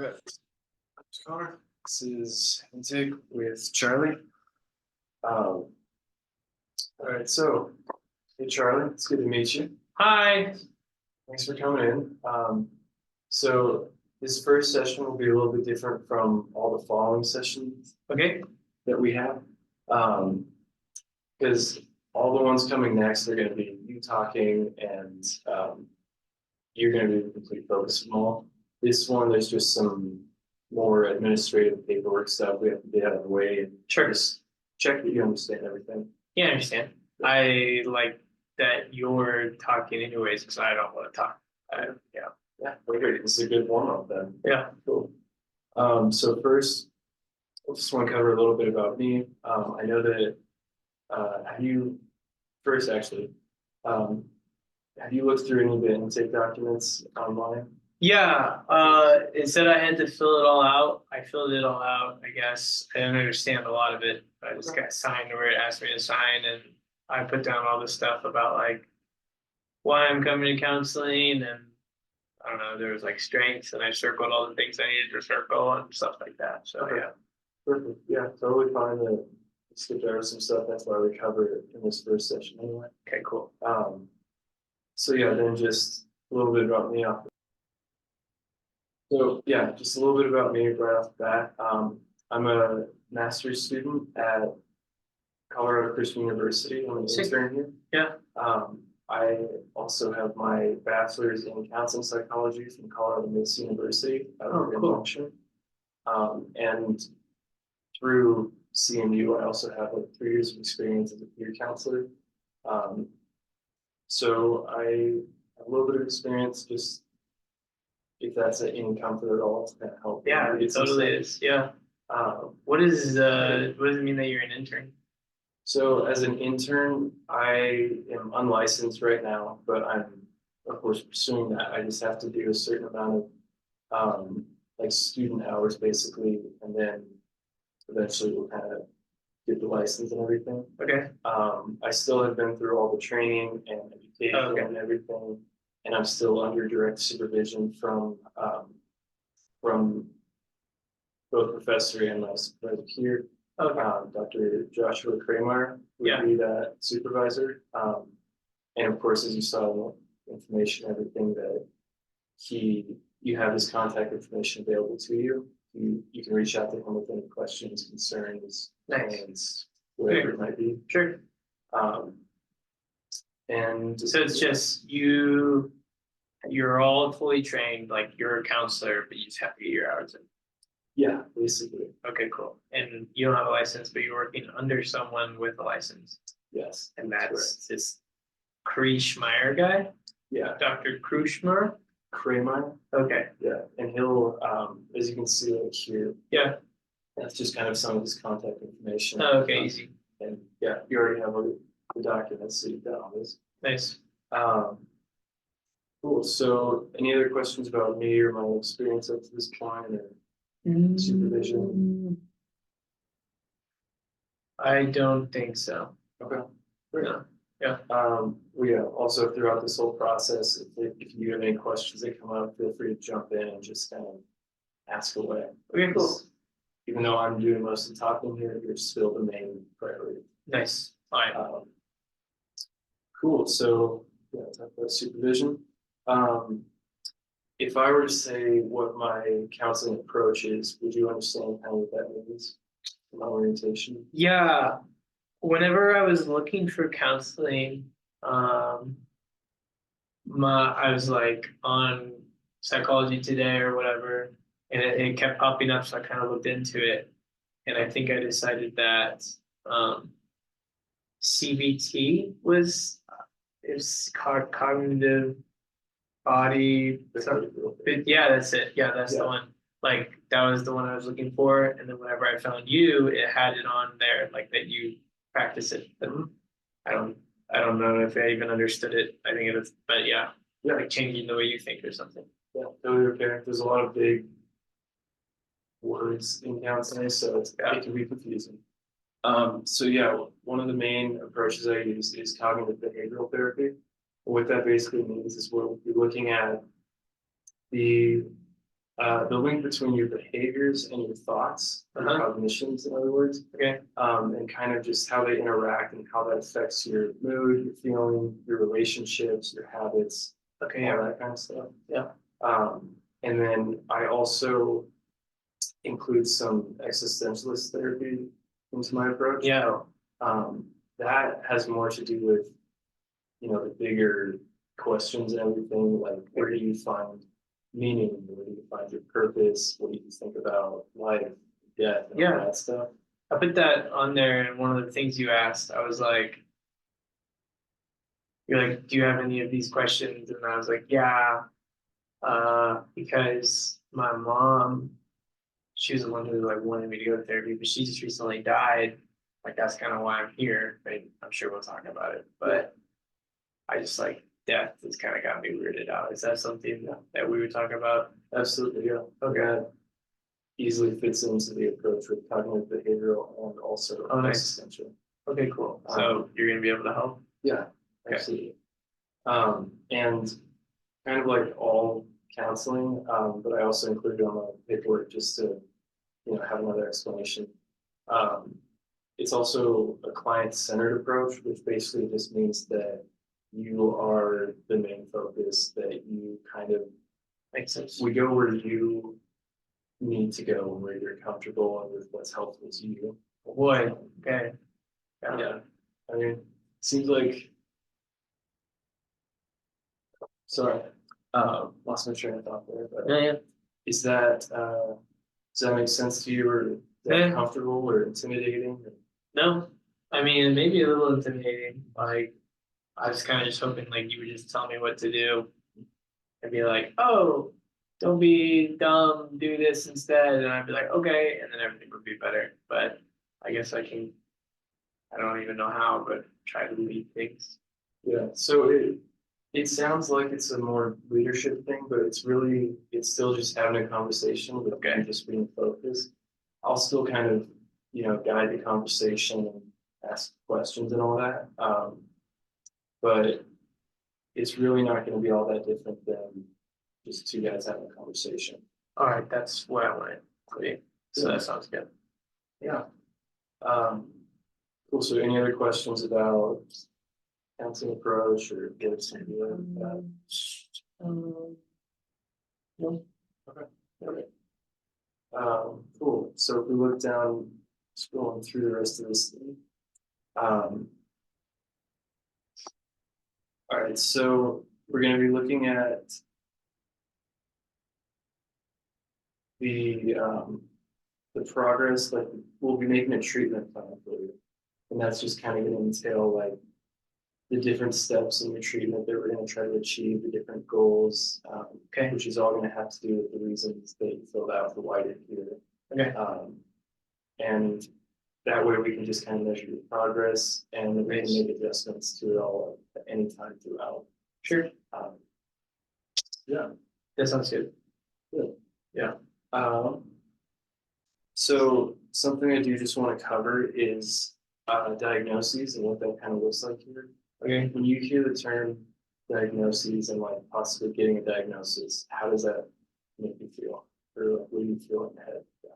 Okay. Connor, this is intake with Charlie. All right, so hey Charlie, it's good to meet you. Hi. Thanks for coming in. So this first session will be a little bit different from all the following sessions Okay. that we have. Because all the ones coming next are going to be you talking and you're going to be the complete focus of them all. This one, there's just some more administrative paperwork stuff we have to get out of the way and Sure. just check that you understand everything. Yeah, I understand. I like that you're talking anyways because I don't want to talk. Yeah. Yeah, great. This is a good warm-up then. Yeah. Cool. So first, I just want to cover a little bit about me. I know that have you looked through any of the intake documents online? Yeah. It said I had to fill it all out. I filled it all out, I guess. I didn't understand a lot of it. I just got signed where it asked me to sign, and I put down all this stuff about like why I'm coming to counseling, and I don't know, there was like strengths, and I circled all the things I needed to circle and stuff like that. So Okay. yeah. Perfect. Yeah, totally fine to skip over some stuff. That's why we covered it in this first session anyway. Okay, cool. So yeah, then just a little bit about me off. So yeah, just a little bit about me right off the bat. I'm a master's student at Colorado Christian University. I'm an intern here. Yeah. I also have my bachelor's in counseling psychology from Colorado Miss University out of Junction. And through CMU, I also have like 3 years of experience as a peer counselor. So I have a little bit of experience, just if that's any comfort at all, it's gonna help. Yeah, it totally is. Yeah. What does it mean that you're an intern? So as an intern, I am unlicensed right now, but I'm of course pursuing that. I just have to do a certain amount of like student hours basically, and then eventually we'll kind of get the license and everything. Okay. I still have been through all the training and education and everything, and I'm still under direct supervision from both professor and my supervisor here. Dr. Joshua Kramer would be that supervisor. And of course, as you saw the information, everything that you have his contact information available to you. You can reach out to him with any questions, concerns, plans, whatever it might be. Sure. And so it's just you're all fully trained, like you're a counselor, but you just have to get your hours in. Yeah, basically. Okay, cool. And you don't have a license, but you're working under someone with a license. Yes. And that's this Kreischmeyer guy? Yeah. Dr. Kreischmeyer? Kramer. Okay. Yeah. And he'll, as you can see like here. Yeah. That's just kind of some of his contact information. Oh, okay, easy. And yeah, you already have the documents, so you've got all this. Nice. Cool. So any other questions about me or my experience up to this point or supervision? I don't think so. Okay. Great. No. Yeah. Well, yeah, also throughout this whole process, if you have any questions that come up, feel free to jump in and just kind of ask away. Okay, cool. Even though I'm doing most of the talking here, you're still the main priority. Nice. Fine. Cool. So yeah, talk about supervision. If I were to say what my counseling approach is, would you understand kind of what that means? My orientation? Yeah. Whenever I was looking for counseling, I was like on Psychology Today or whatever, and it kept popping up, so I kind of looked into it, and I think I decided that CBT is cognitive body. Yeah, that's it. Yeah, that's the one. Like that was the one I was looking for, and then whenever I found you, it had it on there, like that you practice it. But I don't know if I even understood it. I think it was, but yeah, like changing the way you think or something. Yeah, totally okay. There's a lot of big words in counseling, so it can be confusing. So yeah, one of the main approaches I use is cognitive behavioral therapy. What that basically means is we'll be looking at the The link between your behaviors and your thoughts, your cognitions, in other words. Okay. And kind of just how they interact and how that affects your mood, your feeling, your relationships, your habits, Okay. all Yeah. that kind of stuff. Yeah. And then I also include some existentialist therapy into my approach. Yeah. That has more to do with, the bigger questions and everything, like where do you find meaning? Where do you find your purpose? What do you think about life, death, and all that stuff? I put that on there, and one of the things you asked, I was like, you're like, do you have any of these questions? And I was like, yeah, because my mom, she was the one who like wanted me to go to therapy, but she just recently died. Like that's kind of why I'm here. But I'm sure we'll talk about it. But I just like death has kind of got me weirded out. Is that something that we would talk about? Absolutely, yeah. Okay. That easily fits into the approach with cognitive behavioral and also existential. Okay, cool. So you're gonna be able to help? Yeah, absolutely. And kind of like all counseling, but I also included on the paperwork just to, have another explanation. It's also a client-centered approach, which basically just means that you are the main focus, that you kind of Makes sense. we go where you need to go, where you're comfortable and with what's helpful to you. Boy, okay. Yeah. I mean, it seems like sorry, lost my train of thought there, but Yeah. is that does that make sense to you, or is that comfortable or intimidating? No, I mean maybe a little intimidating. Like I was kind of just hoping like you would just tell me what to do and be like, oh, don't be dumb, do this instead, and I'd be like, okay, and then everything would be better. But I guess I don't even know how, but try to lead things. Yeah. So it sounds like it's a more leadership thing, but it's still just having a conversation with you just being focused. I'll still kind of, guide the conversation and ask questions and all that. But it's really not going to be all that different than just two guys having a conversation. All right, that's what I wanted. Okay. So that sounds good. Yeah. Cool. So any other questions about counseling approach or give something like that? No. Okay. Okay. Cool. So if we look down, scrolling through the rest of this thing. All right. So we're going to be looking at the progress. Like we'll be making a treatment plan for you, and that's just kind of going to entail like the different steps in your treatment that we're going to try to achieve, the different goals, which is all going to have to do with the reasons that you filled out for why you're here. Okay. And that way we can just kind of measure your progress and we can make adjustments to it all at any time throughout. Sure. Yeah. That sounds good. Good. Yeah. So something I do just want to cover is diagnoses and what that kind of looks like here. Okay. When you hear the term diagnoses and like possibly getting a diagnosis, how does that make you feel? Or what do you feel in the head? Yeah.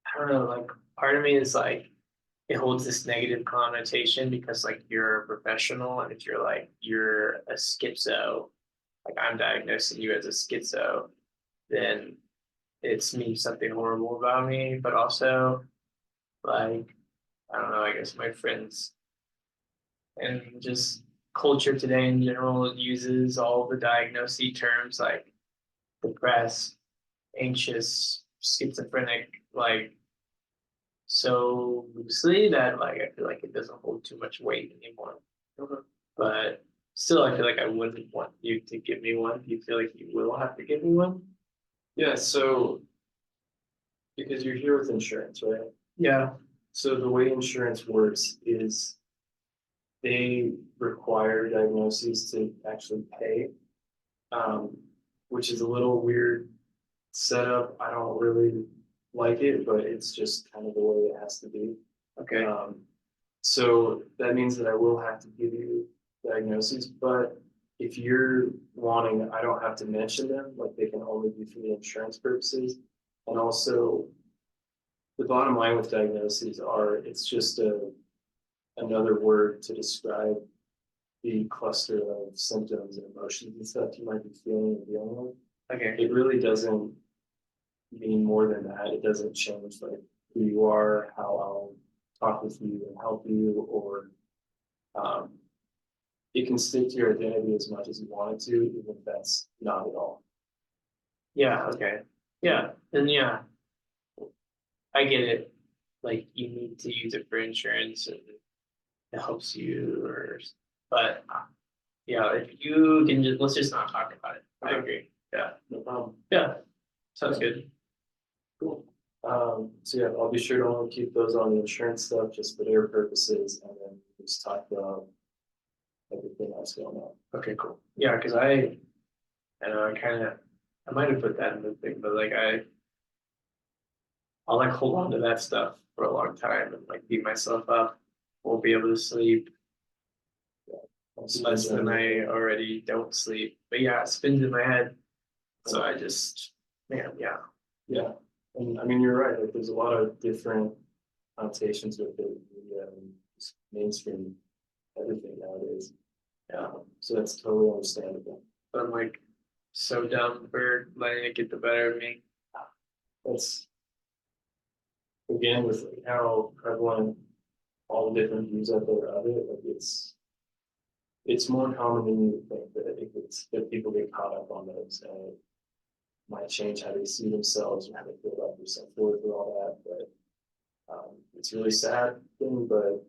I don't know, like part of me is like it holds this negative connotation because like you're a professional, and if you're a schizo, like I'm diagnosing you as a schizo, then it's means something horrible about me. But also like I don't know, I guess my friends and just culture today in general uses all the diagnosing terms like depressed, anxious, schizophrenic, like so loosely that like I feel like it doesn't hold too much weight anymore. But still, I feel like I wouldn't want you to give me one. Do you feel like you will have to give me one? Yeah, so because you're here with insurance, right? Yeah. So the way insurance works is they require diagnoses to actually pay, which is a little weird setup. I don't really like it, but it's just kind of the way it has to be. Okay. So that means that I will have to give you diagnoses, but if you're wanting, I don't have to mention them, like they can only be for the insurance purposes. And also, the bottom line with diagnoses are, it's just another word to describe the cluster of symptoms and emotions and stuff you might be feeling and dealing with. Okay. It really doesn't mean more than that. It doesn't change like who you are, how I'll talk with you and help you, or it can stick to your identity as much as you want it to, even if that's not at all. Yeah, okay. Yeah, and yeah. I get it. Like you need to use it for insurance and it helps you but yeah, if you can just let's just not talk about it. I agree. Yeah. No problem. Yeah. Sounds good. Cool. So yeah, I'll be sure to only keep those on the insurance stuff just for their purposes, and then just talk about everything else going on. Okay, cool. Yeah, because I know I might have put that in the thing, but like I'll like hold on to that stuff for a long time and like beat myself up. Won't be able to sleep less than I already don't sleep. But yeah, it spins in my head. So I just, man, yeah. Yeah, and I mean, you're right, like there's a lot of different connotations with it, just mainstream everything nowadays. So that's totally understandable. But I'm like so dumb for letting it get the better of me. That's again with like how prevalent all the different views out there of it, like it's more common than you would think that people get caught up on those, and it might change how they see themselves and how they feel about themselves forward for all that. But it's really sad thing, but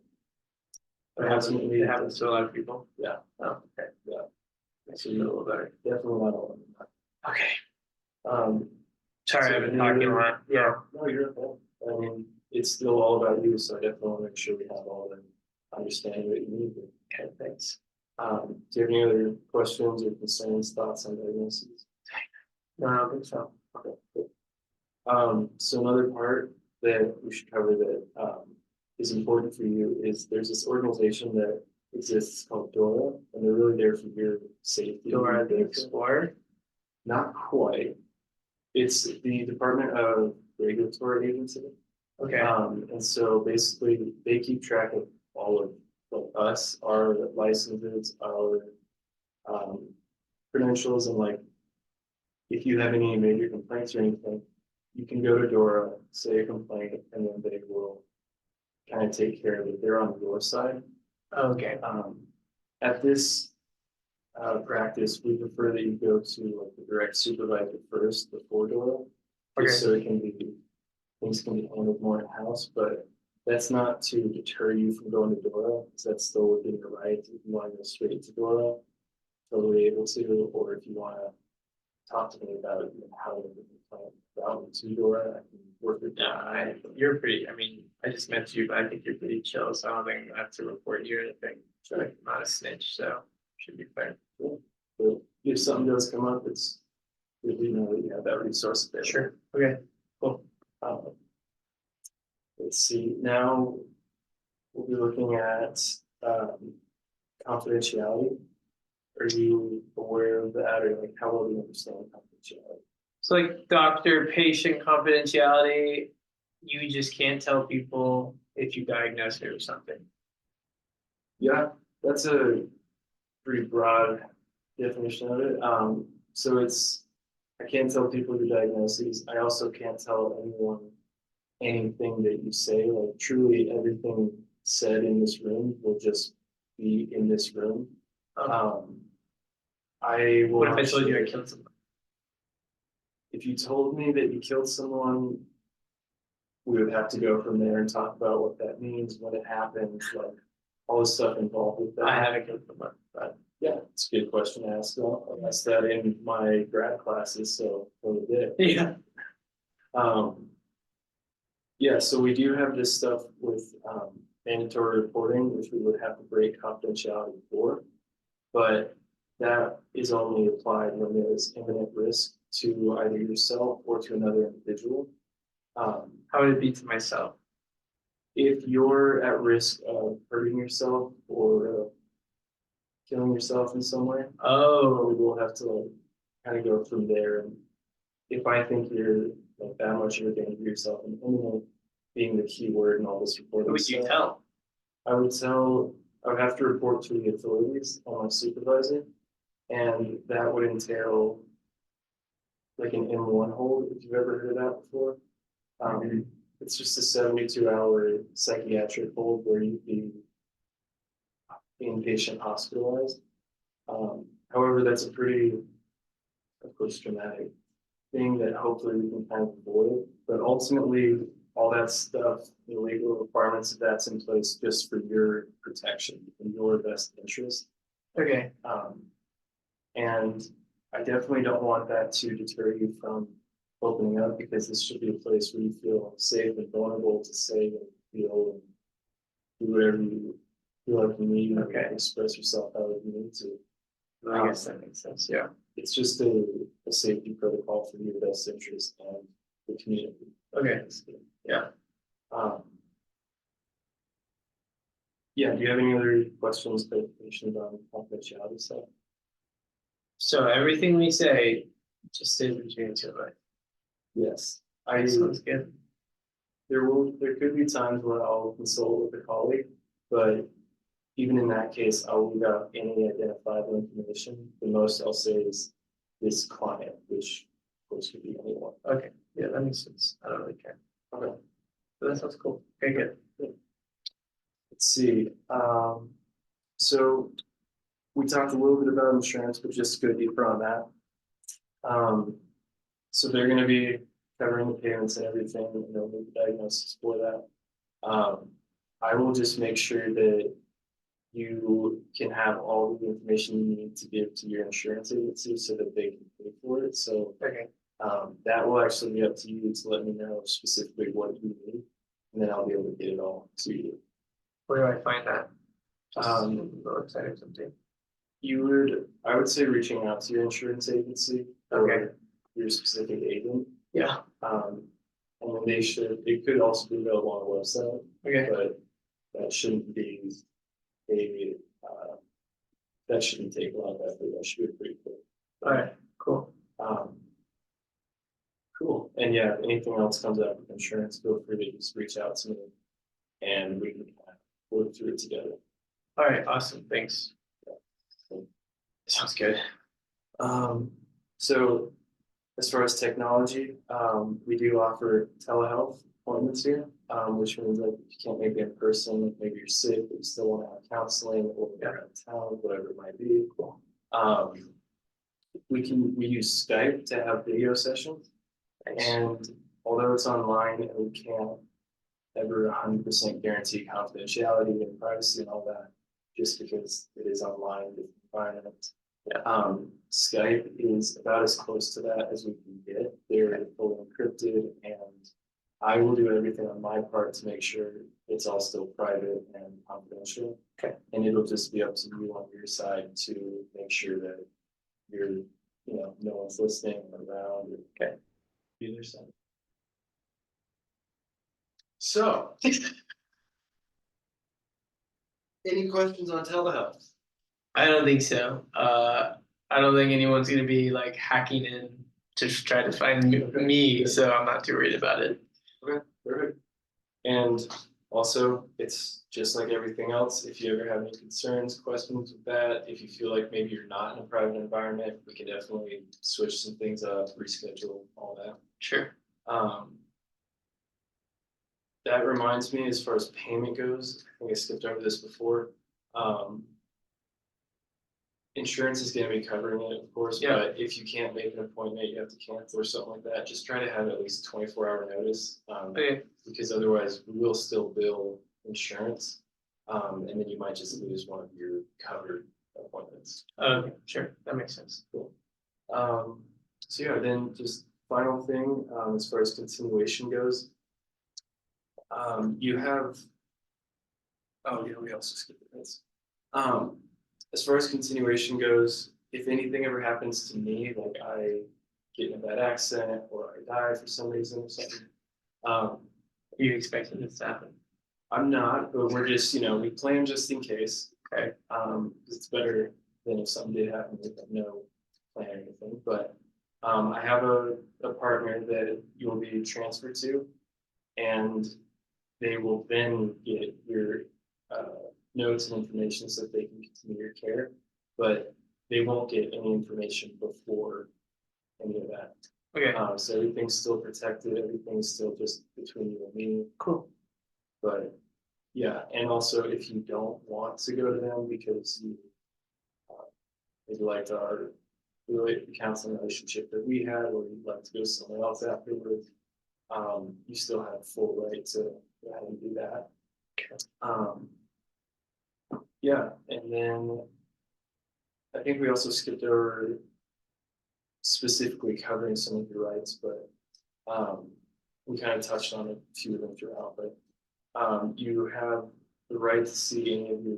It happens to a lot of people. Yeah. Oh, okay. Yeah. Makes you feel a little better. Definitely not all of them. Okay. Sorry, So I've been talking a lot. Yeah. No, you're okay. I mean, it's still all about you, so I definitely want to make sure we have all the understanding that you need. Okay, thanks. Do you have any other questions or concerns, thoughts on diagnoses? No, I don't think so. Okay, good. So another part that we should cover that is important for you is there's this organization that exists called DORA, and they're really there for your safety. Dora the Explorer? Not quite. It's the Department of Regulatory Agency. Okay. And so basically they keep track of all of like us, our licenses, our credentials, and like if you have any major complaints or anything, you can go to DORA, say a complaint, and then they will kind of take care of it. They're on your side. Okay. At this practice, we prefer that you go to like the direct supervisor first before DORA, just so it can be things can be handled more in house. But that's not to deter you from going to DORA, because that's still within your right. If you want to go straight to DORA, totally able to, or if you want to talk to me about it, how to complain about me to DORA, I can work with you. Yeah, you're pretty, I mean, I just met you, but I think you're pretty chill, so I don't think I have to report you or anything. So like, I'm not a snitch, so should be fair. Cool. But if something does come up, it's good to know that you have that resource available. Sure. Okay. Cool. Let's see. Now we'll be looking at confidentiality. Are you aware of that, or like how well do you understand confidentiality? So like doctor-patient confidentiality, you just can't tell people if you diagnose it or something. Yeah, that's a pretty broad definition of it. So I can't tell people your diagnoses. I also can't tell anyone anything that you say. Like truly everything said in this room will just be in this room. I will. What if I told you I killed someone? If you told me that you killed someone, we would have to go from there and talk about what that means, when it happened, like all the stuff involved with that. I haven't killed someone, but yeah, it's a good question to ask. I asked that in my grad classes, so we did. Yeah. Yeah, so we do have this stuff with mandatory reporting, which we would have to break confidentiality for, but that is only applied when there's imminent risk to either yourself or to another individual. How would it be to myself? if you're at risk of hurting yourself or killing yourself in some way, we Oh, will have to like kind of go from there. And if I think you're like that much of a danger to yourself, and imminent being the key word in all this reporting who would you stuff, tell? I would have to report to the authorities and my supervisor, and that would entail like an M1 hold, if you've ever heard of that before. It's just a 72-hour psychiatric hold where you'd be inpatient hospitalized. However, that's a pretty, of course, dramatic thing that hopefully we can kind of avoid. But ultimately, all that stuff, the legal requirements, that's in place just for your protection and your best interest. Okay, And I definitely don't want that to deter you from opening up, because this should be a place where you feel safe and vulnerable to say and feel and do whatever you feel like you need, Okay. and express yourself how you need to. I guess that makes sense, yeah. It's just a safety protocol for your best interest and the community. Okay, yeah. Um, yeah, do you have any other questions, clarifications on confidentiality stuff? So everything we say just stays between the two of us. Yes. Sounds good. There could be times where I'll consult with a colleague, but even in that case, I'll leave out any identifiable information. The most I'll say is this client, which of course could be anyone. Okay, yeah, that makes sense. I don't really care. Okay. But that sounds cool. Okay, good. Let's see. So we talked a little bit about insurance, but just to go deeper on that. So they're going to be covering the payments and everything, and they'll make the diagnosis for that. I will just make sure that you can have all the information you need to give to your insurance agency so that they can pay for it. So Okay, that will actually be up to you to let me know specifically what you need, and then I'll be able to get it all to you. where do I find that? Just Um, the website or something? I would say reaching out to your insurance agency or Okay. your specific agent. Yeah, And then it could also be available on the website, okay, but that shouldn't be that shouldn't take a lot of effort. That should be pretty quick. all right, cool. Cool. And yeah, if anything else comes up with insurance, feel free to just reach out to me and we can kind of work through it together. All right, awesome, thanks. Sounds good. So as far as technology, we do offer telehealth appointments here, which means like if you can't make it in person, maybe you're sick, but you still want to have counseling or you're out of town, whatever it might be. We use Skype to have video sessions, and although it's online and we can't ever 100% guarantee confidentiality and privacy and all that, just because it is online environment. Skype is about as close to that as we can get. They're fully encrypted, and I will do everything on my part to make sure it's all still private and confidential. Okay. And it'll just be up to you on your side to make sure that you're, no one's listening around. Okay. Either side. So, any questions on telehealth? I don't think so. I don't think anyone's gonna be like hacking in to try to find me, so I'm not too worried about it. Okay, perfect. And also, it's just like everything else. If you ever have any concerns, questions with that, if you feel like maybe you're not in a private environment, we can definitely switch some things up, reschedule, all that. Sure. That reminds me, as far as payment goes, I think I skipped over this before. Insurance is going to be covering it, of course, Yeah. but if you can't make an appointment, you have to cancel or something like that, just try to have at least 24-hour notice. Okay. Because otherwise we will still bill insurance. And then you might just lose one of your covered appointments. Okay, sure, that makes sense. Cool. So yeah, then just final thing, as far as continuation goes. You have, oh yeah, we also skipped this. As far as continuation goes, if anything ever happens to me, like I get in a bad accident or I die for some reason or something, Are you expecting this to happen? I'm not, but we're just, we plan just in case. Okay. 'Cause it's better than if something did happen with no plan or anything, but, I have a partner that you'll be transferred to. And they will then get your, notes and information so that they can continue your care. But they won't get any information before any of that. Okay, So everything's still protected, everything's still just between you and me. cool. But yeah, and also if you don't want to go to them because you maybe liked our counseling relationship that we had, or you'd like to go somewhere else afterwards, you still have full right to go ahead and do that. Yeah, and then I think we also skipped over specifically covering some of your rights, but we kind of touched on a few of them throughout, but you have the right to see any of your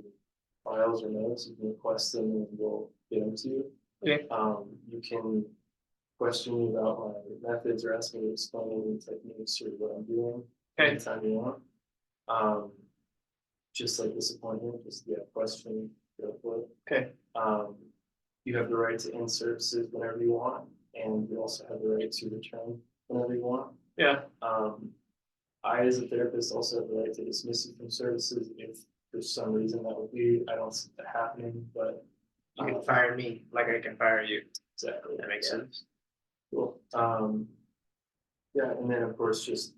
files or notes. You can request them and we'll get them to you. Okay. You can question me about my methods or ask me to explain any techniques or what I'm doing anytime you want. Just like this appointment, just question, go for it. Okay. You have the right to end services whenever you want, and you also have the right to return whenever you want. Yeah. I, as a therapist, also have the right to dismiss you from services if for some reason that would be. I don't see that happening, but You can fire me like I can fire you. exactly. That makes sense. Cool. Yeah, and then of course, just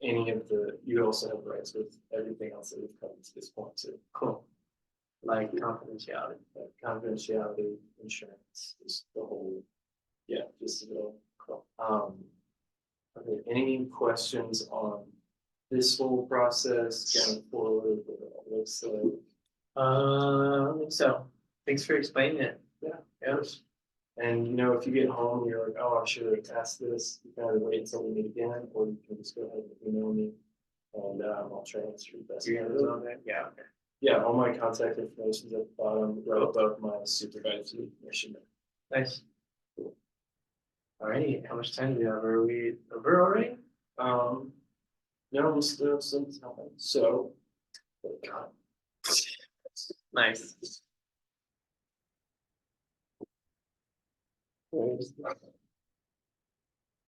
any of you also have rights with everything else that we've covered to this point too. Cool. Like confidentiality. Confidentiality, insurance, just the whole, just to go. Cool. Okay, any questions on this whole process going forward? What it looks like? I think so. Thanks for explaining it. Yeah. And if you get home and you're like, oh, I should have asked this, you can either wait until we meet again, or you can just go ahead and email me, and I'll try and answer your best. Your hands on there? Yeah. Okay. Yeah, all my contact information is at the bottom, right above my supervisory information. Nice. Cool. Alrighty, how much time do we have? Are we over already? No, we still have some time. So, Nice.